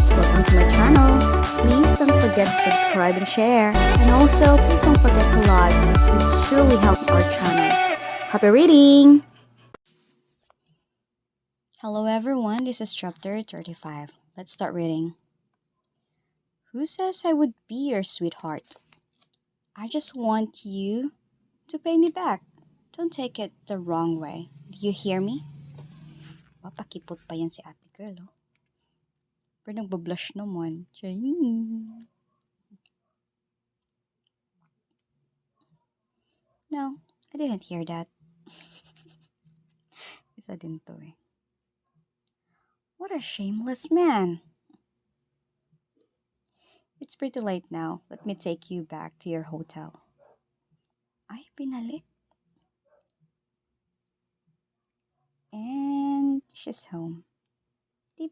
guys, welcome to my channel. Please don't forget to subscribe and share. And also, please don't forget to like. It truly helps our channel. Happy reading! Hello everyone, this is chapter 35. Let's start reading. Who says I would be your sweetheart? I just want you to pay me back. Don't take it the wrong way. Do you hear me? Papakipot pa yan si ate girl, oh. Pero nagbablush naman. Ching. No, I didn't hear that. Isa din to eh. What a shameless man. It's pretty late now. Let me take you back to your hotel. Ay, pinalik. And she's home. Tip.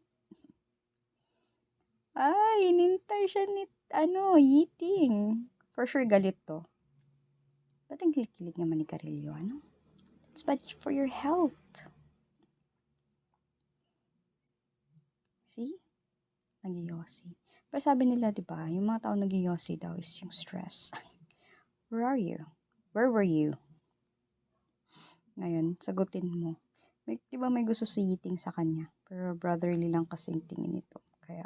Ay, inintay siya ni, Yiting. For sure galit to. Ba't ang kilig-kilig naman ni Carillo, ano? It's bad for your health. See? Nagyosi. Pero sabi nila, di ba, yung mga tao nagyosi daw is yung stress. Where are you? Where were you? Ngayon, sagutin mo. Di ba may gusto si Yiting sa kanya? Pero brotherly lang kasing tingin nito. Kaya,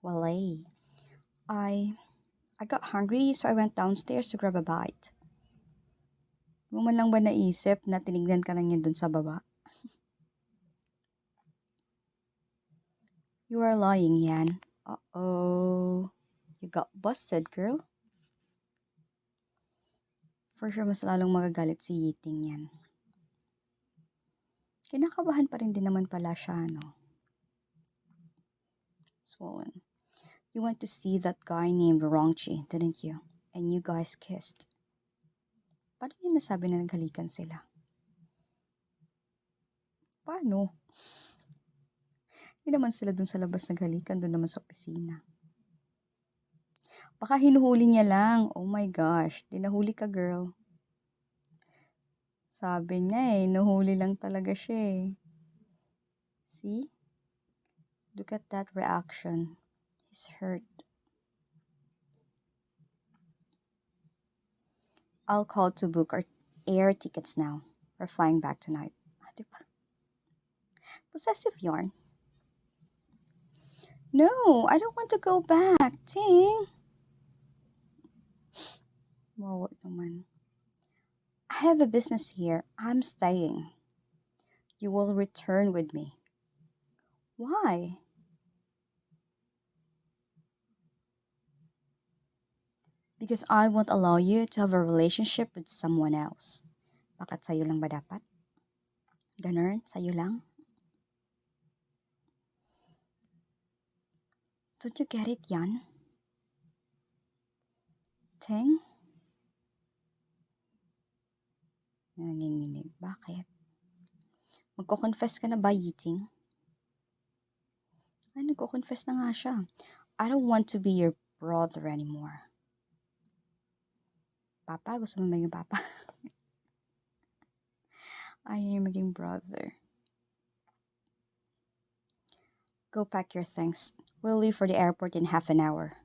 walay. I got hungry, so I went downstairs to grab a bite. Mo man lang ba naisip na tinignan ka lang yun dun sa baba? You are lying, Yan. Uh-oh. You got busted, girl. For sure, mas lalong magagalit si Yiting yan. Kinakabahan pa rin din naman pala siya, no? Swollen. You went to see that guy named Rongchi, didn't you? And you guys kissed. Paano niya nasabi na naghalikan sila? Paano? Hindi naman sila dun sa labas naghalikan, dun naman sa opisina. Baka hinuhuli niya lang. Oh my gosh, di nahuli ka, girl. Sabi niya nahuli lang talaga siya eh. See? Look at that reaction. He's hurt. I'll call to book our air tickets now. We're flying back tonight. Diba? Possessive yarn. No, I don't want to go back. Ting. Wow, naman. I have a business here. I'm staying. You will return with me. Why? Because I won't allow you to have a relationship with someone else. Bakit sa'yo lang ba dapat? Ganun, sa'yo lang? Don't you get it, Yan? Ting? Nanginginig. Bakit? Magko-confess ka na ba, Yiting? Ay, nagko-confess na nga siya. I don't want to be your brother anymore. Papa? Gusto mo maging papa? Ayaw maging brother. Go pack your things. We'll leave for the airport in half an hour.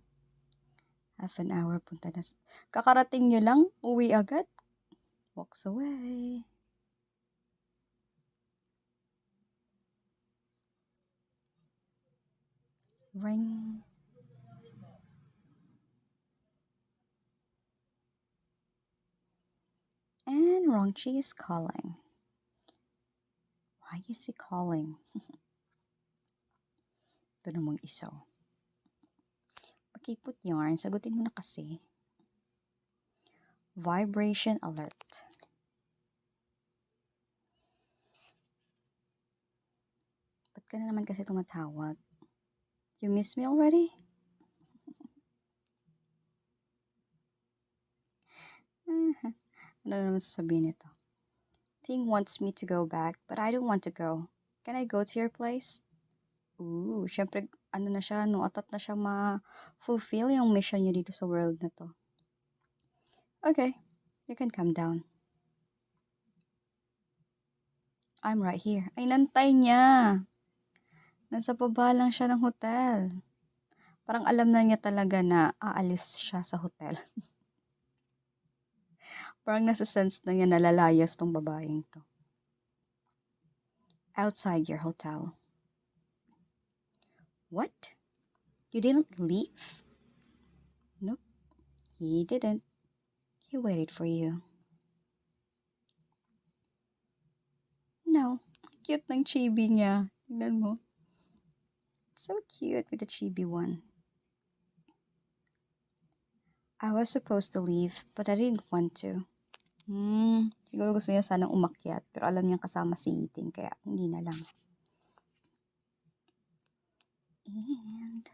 Half an hour, punta na. Kakarating nyo lang, uwi agad. Walks away. Ring. And Rongchi is calling. Why is he calling? Ito namang isaw. Pakipot yarn, sagutin mo na kasi. Vibration alert. Ba't ka na naman kasi tumatawag? You miss me already? Ano naman sasabihin nito? Ting wants me to go back, but I don't want to go. Can I go to your place? Ooh, syempre, na siya, atat na siya ma-fulfill yung mission niya dito sa world na to. Okay, you can come down. I'm right here. Ay, nantay niya. Nasa baba lang siya ng hotel. Parang alam na niya talaga na aalis siya sa hotel. Parang nasa-sense na niya na lalayas tong babaeng 'to. Outside your hotel. What? You didn't leave? Nope, he didn't. He waited for you. No, cute ng chibi niya. Tignan mo. So cute with the chibi one. I was supposed to leave, but I didn't want to. Siguro gusto niya sanang umakyat, pero alam niyang kasama si Yiting, kaya hindi na lang. And,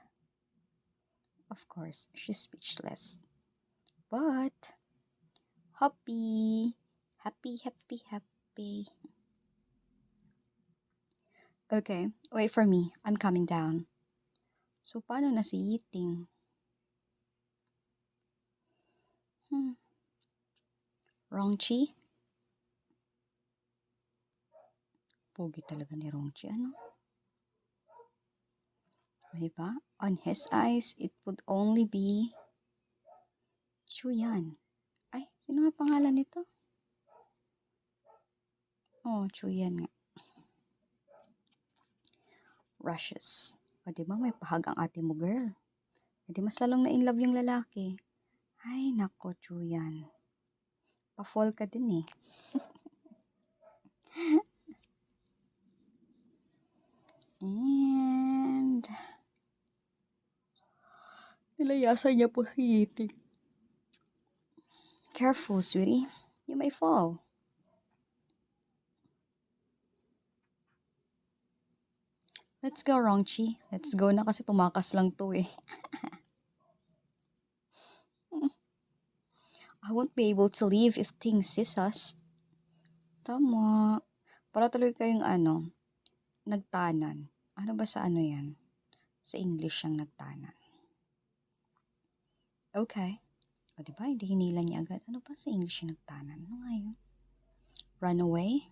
of course, she's speechless. But, happy. Happy, happy, happy. Okay, wait for me. I'm coming down. So, paano na si Yiting? Rongchi? Pogi talaga ni Rongchi, ano? Diba? On his eyes, it would only be Chuyan. Ay, sino nga pangalan nito? Oh, Chuyan nga. Rushes. O diba, may pahag ang ate mo, girl. E di mas lalong na-inlove yung lalaki. Ay, nako, Chuyan. Pa-fall ka din eh. And, nilayasan niya po si Yiting. Careful, sweetie. You may fall. Let's go, Rongchi. Let's go na kasi tumakas lang to eh. I won't be able to leave if Ting sees us. Tama. Para talaga kayong nagtanan. Ano ba sa yan? Sa English yung nagtanan. Okay. O diba, hindi hinila niya agad. Ano ba sa English yung nagtanan? Ano nga yun? Run away?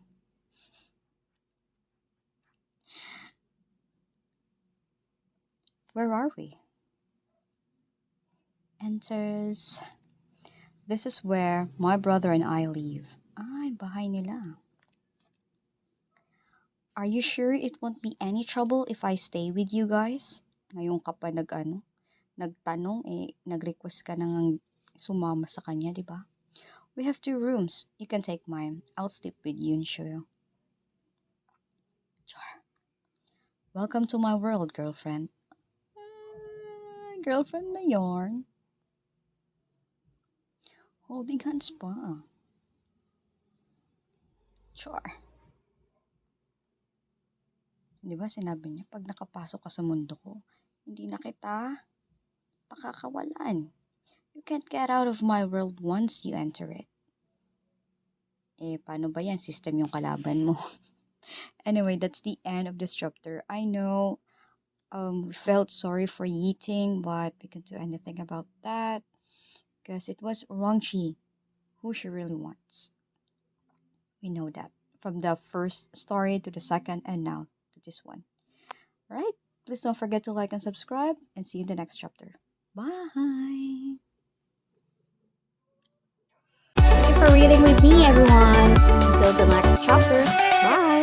Where are we? Enters. This is where my brother and I live. Ay, bahay nila. Are you sure it won't be any trouble if I stay with you guys? Ngayon ka pa nagtanong, nag-request ka nang sumama sa kanya, di ba? We have 2 rooms. You can take mine. I'll sleep with you and show you. Char. Welcome to my world, girlfriend. Girlfriend na yarn. Holding hands pa. Char. Di ba sinabi niya, pag nakapasok ka sa mundo ko, hindi na kita pakakawalan. You can't get out of my world once you enter it. Paano ba yan? System yung kalaban mo. Anyway, that's the end of this chapter. I know we felt sorry for Yiting, but we can't do anything about that because it was Rongchi who she really wants. We know that from the first story to the second and now to this one. Alright, please don't forget to like and subscribe and see you in the next chapter. Bye! Thank you for reading with me, everyone. Until the next chapter. Bye!